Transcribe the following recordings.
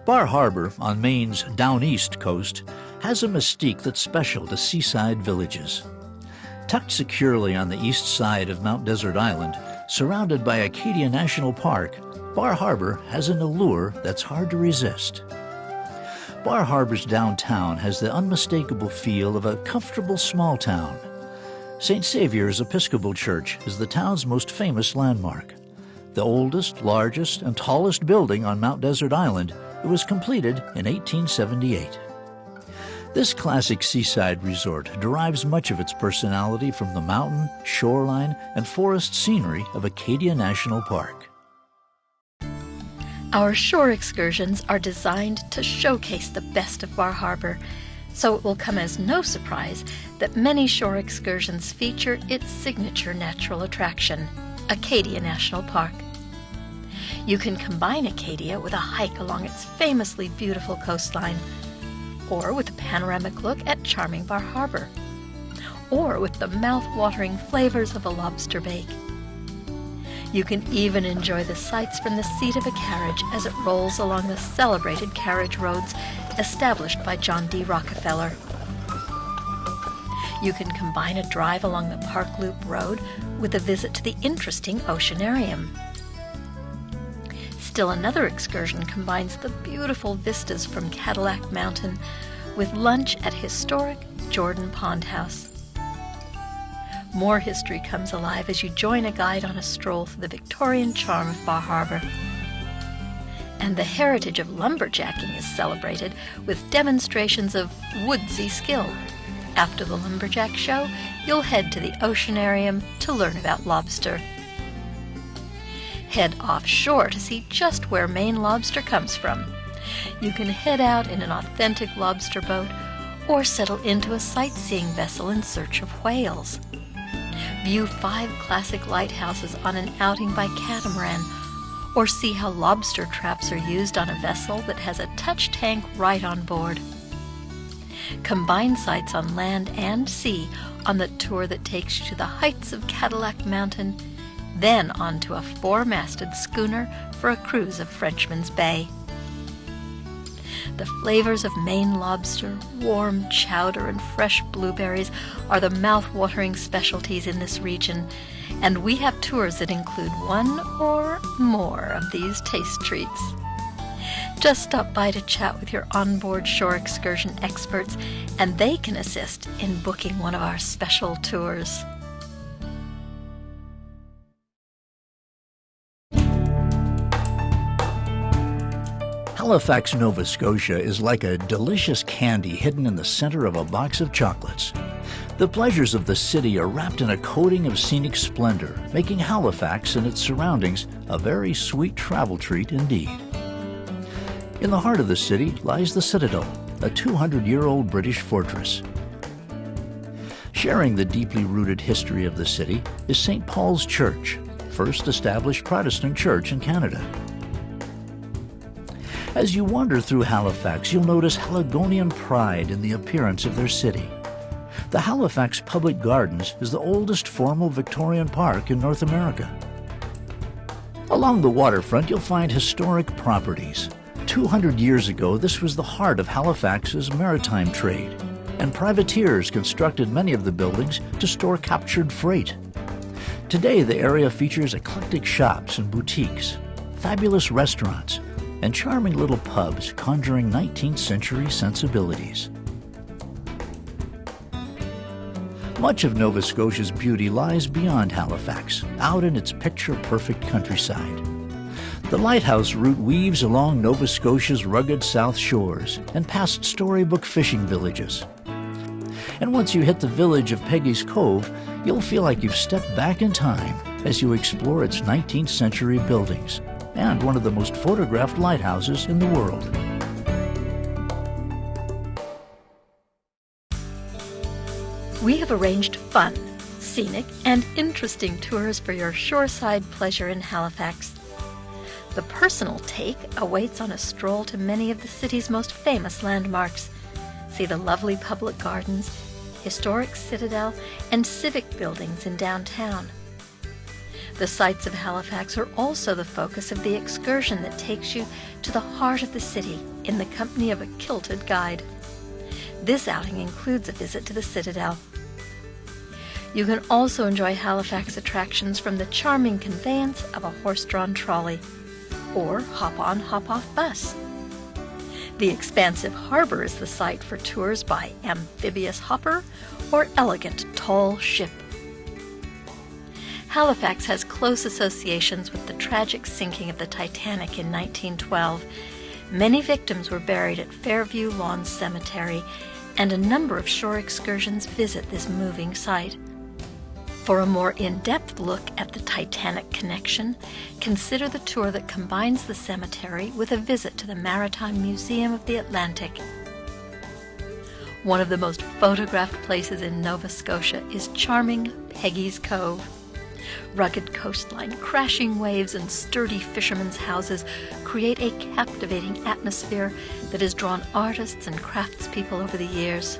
Bar Harbor, on Maine's down east coast, has a mystique that's special to seaside villages. Tucked securely on the east side of Mount Desert Island, surrounded by Acadia National Park, Bar Harbor has an allure that's hard to resist. Bar Harbor's downtown has the unmistakable feel of a comfortable small town. St. Saviour's Episcopal Church is the town's most famous landmark. The oldest, largest, and tallest building on Mount Desert Island, it was completed in 1878. This classic seaside resort derives much of its personality from the mountain, shoreline, and forest scenery of Acadia National Park. Our shore excursions are designed to showcase the best of Bar Harbor, so it will come as no surprise that many shore excursions feature its signature natural attraction, Acadia National Park. You can combine Acadia with a hike along its famously beautiful coastline, or with a panoramic look at charming Bar Harbor, or with the mouth-watering flavors of a lobster bake. You can even enjoy the sights from the seat of a carriage as it rolls along the celebrated carriage roads established by John D. Rockefeller. You can combine a drive along the Park Loop Road with a visit to the interesting Oceanarium. Still another excursion combines the beautiful vistas from Cadillac Mountain with lunch at historic Jordan Pond House. More history comes alive as you join a guide on a stroll through the Victorian charm of Bar Harbor. And the heritage of lumberjacking is celebrated with demonstrations of woodsy skill. After the lumberjack show, you'll head to the Oceanarium to learn about lobster. Head offshore to see just where Maine lobster comes from. You can head out in an authentic lobster boat or settle into a sightseeing vessel in search of whales. View 5 classic lighthouses on an outing by catamaran, or see how lobster traps are used on a vessel that has a touch tank right on board. Combine sights on land and sea on the tour that takes you to the heights of Cadillac Mountain, then onto a 4-masted schooner for a cruise of Frenchman's Bay. The flavors of Maine lobster, warm chowder, and fresh blueberries are the mouth-watering specialties in this region, and we have tours that include one or more of these taste treats. Just stop by to chat with your onboard shore excursion experts, and they can assist in booking one of our special tours. Halifax, Nova Scotia is like a delicious candy hidden in the center of a box of chocolates. The pleasures of the city are wrapped in a coating of scenic splendor, making Halifax and its surroundings a very sweet travel treat indeed. In the heart of the city lies the Citadel, a 200-year-old British fortress. Sharing the deeply rooted history of the city is St. Paul's Church, first established Protestant church in Canada. As you wander through Halifax, you'll notice Haligonian pride in the appearance of their city. The Halifax Public Gardens is the oldest formal Victorian park in North America. Along the waterfront, you'll find historic properties. 200 years ago, this was the heart of Halifax's maritime trade, and privateers constructed many of the buildings to store captured freight. Today, the area features eclectic shops and boutiques, fabulous restaurants, and charming little pubs conjuring 19th century sensibilities. Much of Nova Scotia's beauty lies beyond Halifax, out in its picture-perfect countryside. The lighthouse route weaves along Nova Scotia's rugged south shores and past storybook fishing villages. And once you hit the village of Peggy's Cove, you'll feel like you've stepped back in time as you explore its 19th century buildings and one of the most photographed lighthouses in the world. We have arranged fun, scenic, and interesting tours for your shoreside pleasure in Halifax. The personal take awaits on a stroll to many of the city's most famous landmarks. See the lovely public gardens, historic citadel, and civic buildings in downtown. The sights of Halifax are also the focus of the excursion that takes you to the heart of the city in the company of a kilted guide. This outing includes a visit to the Citadel. You can also enjoy Halifax attractions from the charming conveyance of a horse-drawn trolley or hop-on, hop-off bus. The expansive harbor is the site for tours by amphibious hopper or elegant tall ship. Halifax has close associations with the tragic sinking of the Titanic in 1912. Many victims were buried at Fairview Lawn Cemetery, and a number of shore excursions visit this moving site. For a more in-depth look at the Titanic connection, consider the tour that combines the cemetery with a visit to the Maritime Museum of the Atlantic. One of the most photographed places in Nova Scotia is charming Peggy's Cove. Rugged coastline, crashing waves, and sturdy fishermen's houses create a captivating atmosphere that has drawn artists and craftspeople over the years.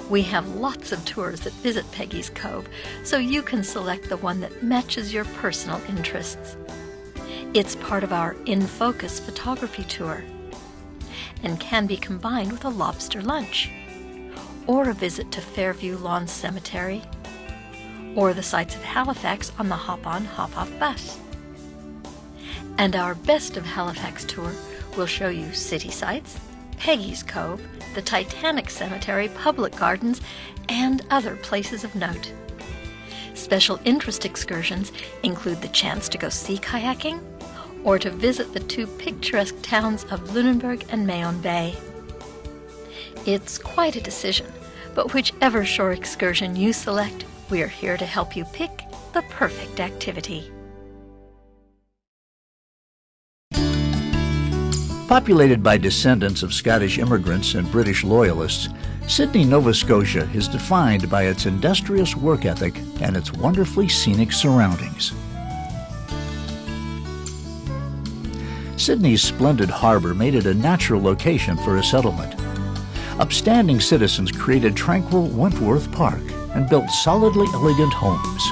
We have lots of tours that visit Peggy's Cove, so you can select the one that matches your personal interests. It's part of our In Focus photography tour and can be combined with a lobster lunch, or a visit to Fairview Lawn Cemetery, or the sights of Halifax on the hop-on, hop-off bus. And our Best of Halifax tour will show you city sights, Peggy's Cove, the Titanic Cemetery, public gardens, and other places of note. Special interest excursions include the chance to go sea kayaking or to visit the two picturesque towns of Lunenburg and Mayonne Bay. It's quite a decision, but whichever shore excursion you select, we're here to help you pick the perfect activity. Populated by descendants of Scottish immigrants and British loyalists, Sydney, Nova Scotia is defined by its industrious work ethic and its wonderfully scenic surroundings. Sydney's splendid harbor made it a natural location for a settlement. Upstanding citizens created tranquil Wentworth Park and built solidly elegant homes.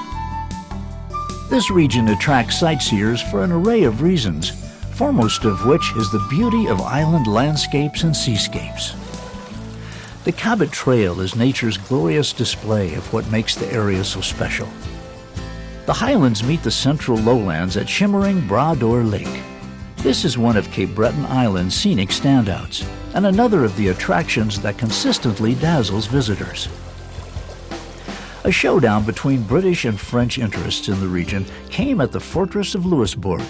This region attracts sightseers for an array of reasons, foremost of which is the beauty of island landscapes and seascapes. The Cabot Trail is nature's glorious display of what makes the area so special. The highlands meet the central lowlands at shimmering Bras d'Or Lake. This is one of Cape Breton Island's scenic standouts, and another of the attractions that consistently dazzles visitors. A showdown between British and French interests in the region came at the Fortress of Louisbourg.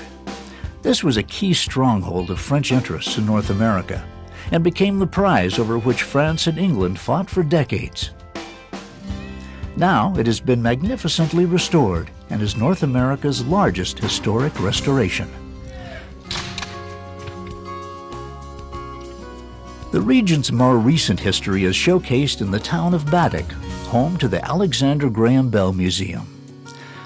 This was a key stronghold of French interests in North America and became the prize over which France and England fought for decades. Now it has been magnificently restored and is North America's largest historic restoration. The region's more recent history is showcased in the town of Baddeck, home to the Alexander Graham Bell Museum.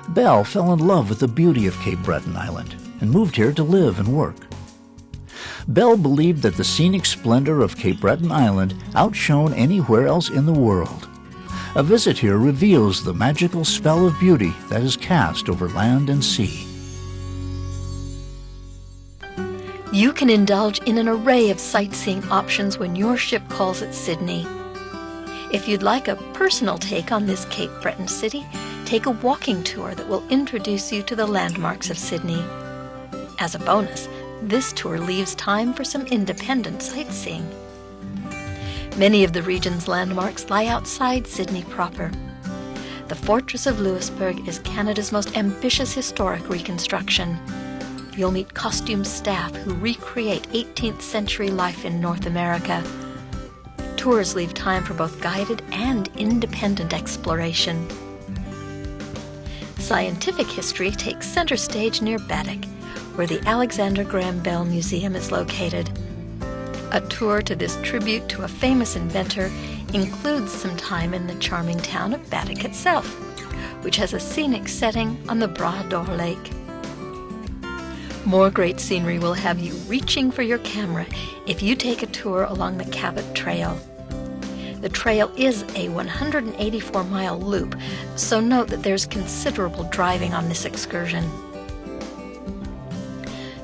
Bell fell in love with the beauty of Cape Breton Island and moved here to live and work. Bell believed that the scenic splendor of Cape Breton Island outshone anywhere else in the world. A visit here reveals the magical spell of beauty that is cast over land and sea. You can indulge in an array of sightseeing options when your ship calls at Sydney. If you'd like a personal take on this Cape Breton city, take a walking tour that will introduce you to the landmarks of Sydney. As a bonus, this tour leaves time for some independent sightseeing. Many of the region's landmarks lie outside Sydney proper. The Fortress of Louisbourg is Canada's most ambitious historic reconstruction. You'll meet costume staff who recreate 18th century life in North America. Tours leave time for both guided and independent exploration. Scientific history takes center stage near Baddeck, where the Alexander Graham Bell Museum is located. A tour to this tribute to a famous inventor includes some time in the charming town of Baddeck itself, which has a scenic setting on the Bras d'Or Lake. More great scenery will have you reaching for your camera if you take a tour along the Cabot Trail. The trail is a 184-mile loop, so note that there's considerable driving on this excursion.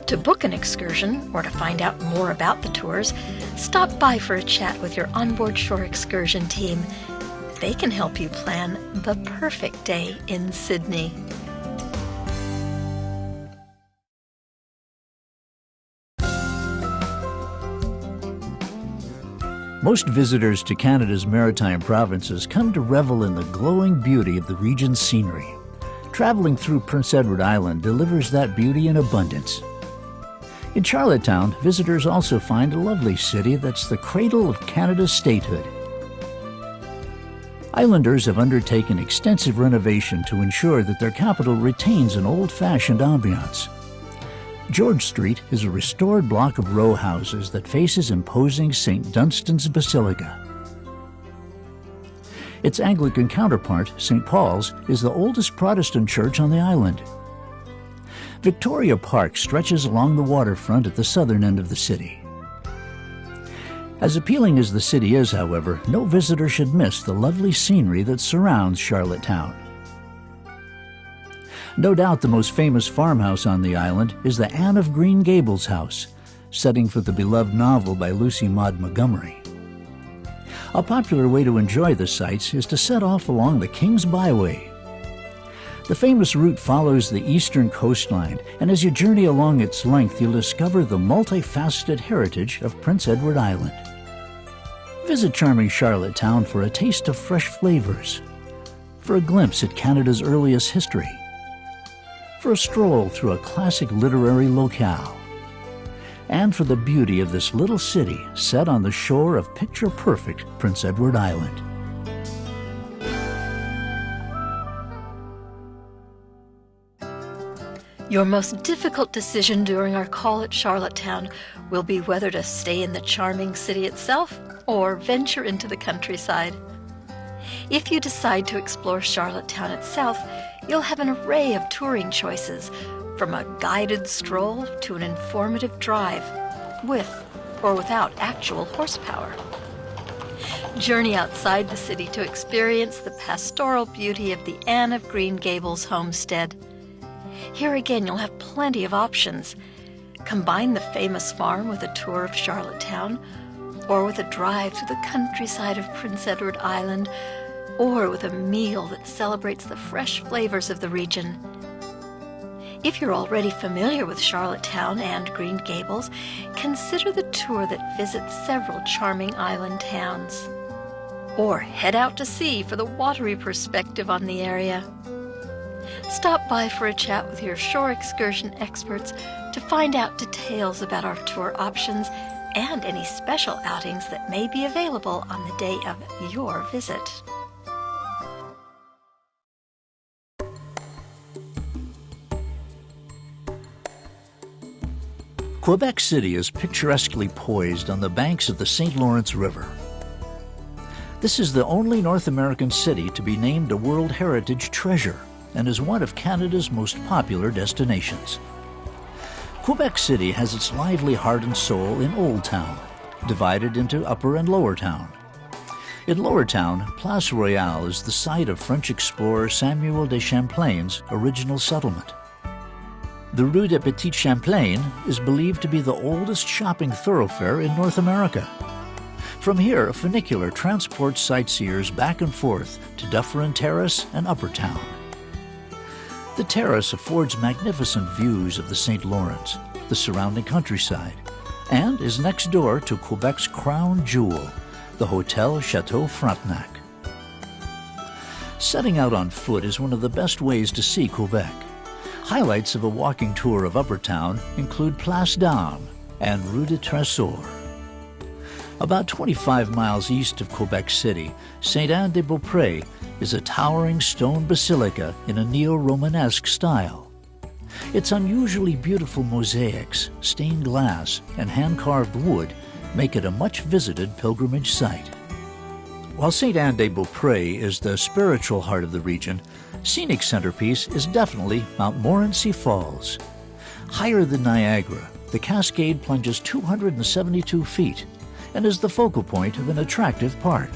To book an excursion, or to find out more about the tours, stop by for a chat with your onboard shore excursion team. They can help you plan the perfect day in Sydney. Most visitors to Canada's maritime provinces come to revel in the glowing beauty of the region's scenery. Traveling through Prince Edward Island delivers that beauty in abundance. In Charlottetown, visitors also find a lovely city that's the cradle of Canada's statehood. Islanders have undertaken extensive renovation to ensure that their capital retains an old-fashioned ambiance. George Street is a restored block of row houses that faces imposing St. Dunstan's Basilica. Its Anglican counterpart, St. Paul's, is the oldest Protestant church on the island. Victoria Park stretches along the waterfront at the southern end of the city. As appealing as the city is, however, no visitor should miss the lovely scenery that surrounds Charlottetown. No doubt the most famous farmhouse on the island is the Anne of Green Gables house, setting for the beloved novel by Lucy Maud Montgomery. A popular way to enjoy the sights is to set off along the King's Byway. The famous route follows the eastern coastline, and as you journey along its length, you'll discover the multifaceted heritage of Prince Edward Island. Visit charming Charlottetown for a taste of fresh flavors, for a glimpse at Canada's earliest history, for a stroll through a classic literary locale, and for the beauty of this little city set on the shore of picture-perfect Prince Edward Island. Your most difficult decision during our call at Charlottetown will be whether to stay in the charming city itself or venture into the countryside. If you decide to explore Charlottetown itself, you'll have an array of touring choices, from a guided stroll to an informative drive, with or without actual horsepower. Journey outside the city to experience the pastoral beauty of the Anne of Green Gables homestead. Here again, you'll have plenty of options. Combine the famous farm with a tour of Charlottetown, or with a drive through the countryside of Prince Edward Island, or with a meal that celebrates the fresh flavors of the region. If you're already familiar with Charlottetown and Green Gables, consider the tour that visits several charming island towns. Or head out to sea for the watery perspective on the area. Stop by for a chat with your shore excursion experts to find out details about our tour options and any special outings that may be available on the day of your visit. Quebec City is picturesquely poised on the banks of the St. Lawrence River. This is the only North American city to be named a World Heritage Treasure and is one of Canada's most popular destinations. Quebec City has its lively heart and soul in Old Town, divided into Upper and Lower Town. In Lower Town, Place Royale is the site of French explorer Samuel de Champlain's original settlement. The Rue des Petits Champlain is believed to be the oldest shopping thoroughfare in North America. From here, a funicular transports sightseers back and forth to Dufferin Terrace and Upper Town. The terrace affords magnificent views of the St. Lawrence, the surrounding countryside, and is next door to Quebec's crown jewel, the Hotel Chateau Frontenac. Setting out on foot is one of the best ways to see Quebec. Highlights of a walking tour of Upper Town include Place d'Armes and Rue de Trésor. About 25 miles east of Quebec City, Sainte-Anne-des-Beauprés is a towering stone basilica in a neo-Romanesque style. Its unusually beautiful mosaics, stained glass, and hand-carved wood make it a much-visited pilgrimage site. While Sainte-Anne-des-Beauprés is the spiritual heart of the region, scenic centerpiece is definitely Mount Morency Falls. Higher than Niagara, the cascade plunges 272 feet and is the focal point of an attractive park.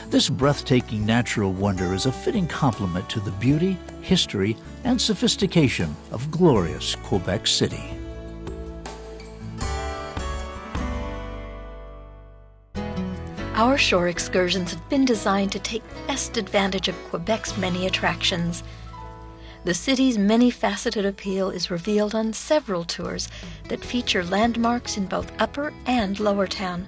This breathtaking natural wonder is a fitting complement to the beauty, history, and sophistication of glorious Quebec City. Our shore excursions have been designed to take best advantage of Quebec's many attractions. The city's many-faceted appeal is revealed on several tours that feature landmarks in both Upper and Lower Town.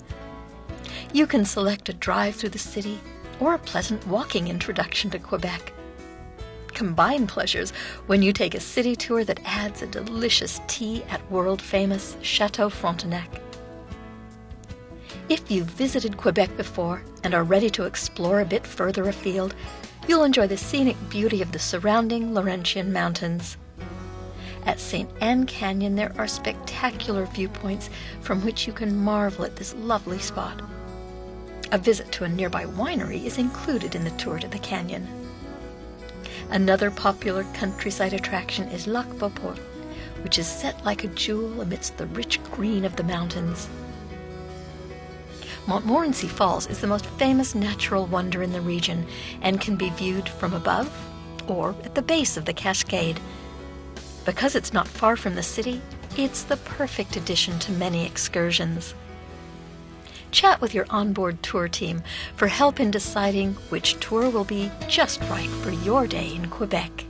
You can select a drive through the city or a pleasant walking introduction to Quebec. Combine pleasures when you take a city tour that adds a delicious tea at world-famous Chateau Frontenac. If you've visited Quebec before and are ready to explore a bit further afield, you'll enjoy the scenic beauty of the surrounding Laurentian Mountains. At St. Anne Canyon, there are spectacular viewpoints from which you can marvel at this lovely spot. A visit to a nearby winery is included in the tour to the canyon. Another popular countryside attraction is Lac Beauport, which is set like a jewel amidst the rich green of the mountains. Montmorency Falls is the most famous natural wonder in the region and can be viewed from above or at the base of the cascade. Because it's not far from the city, it's the perfect addition to many excursions. Chat with your onboard tour team for help in deciding which tour will be just right for your day in Quebec.